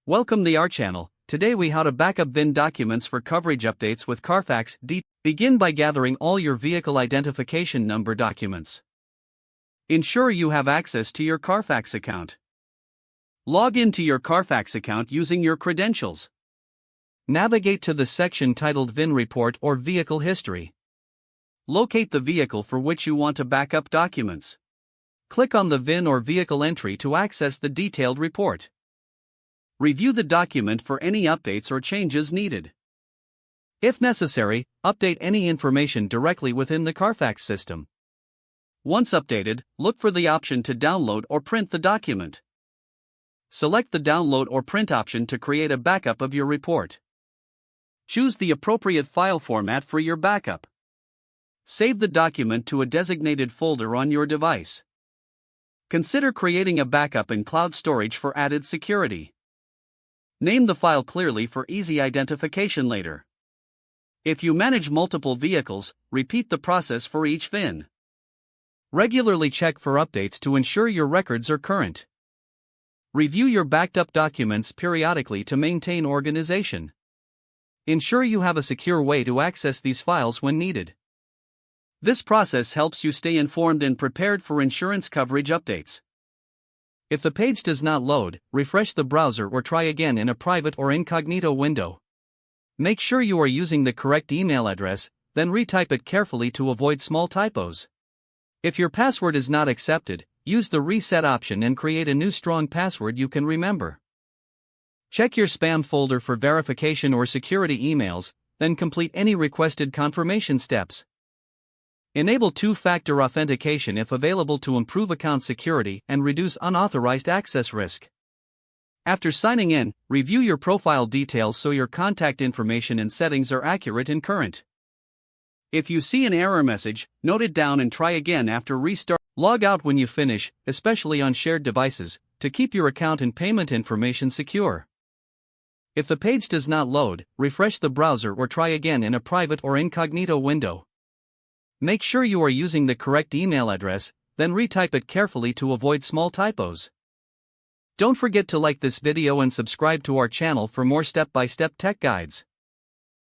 Welcome to our channel. Today we how to backup VIN documents for coverage updates with Carfax. Begin by gathering all your vehicle identification number documents. Ensure you have access to your Carfax account. Log into your Carfax account using your credentials. Navigate to the section titled VIN Report or Vehicle History. Locate the vehicle for which you want to backup documents. Click on the VIN or vehicle entry to access the detailed report. Review the document for any updates or changes needed. If necessary, update any information directly within the Carfax system. Once updated, look for the option to download or print the document. Select the download or print option to create a backup of your report. Choose the appropriate file format for your backup. Save the document to a designated folder on your device. Consider creating a backup in cloud storage for added security. Name the file clearly for easy identification later. If you manage multiple vehicles, repeat the process for each VIN. Regularly check for updates to ensure your records are current. Review your backed up documents periodically to maintain organization. Ensure you have a secure way to access these files when needed. This process helps you stay informed and prepared for insurance coverage updates. If the page does not load, refresh the browser or try again in a private or incognito window. Make sure you are using the correct email address, then retype it carefully to avoid small typos. If your password is not accepted, use the reset option and create a new strong password you can remember. Check your spam folder for verification or security emails, then complete any requested confirmation steps. Enable two-factor authentication if available to improve account security and reduce unauthorized access risk. After signing in, review your profile details so your contact information and settings are accurate and current. If you see an error message, note it down and try again after restart. Log out when you finish, especially on shared devices, to keep your account and payment information secure. If the page does not load, refresh the browser or try again in a private or incognito window. Make sure you are using the correct email address, then retype it carefully to avoid small typos. Don't forget to like this video and subscribe to our channel for more step-by-step tech guides.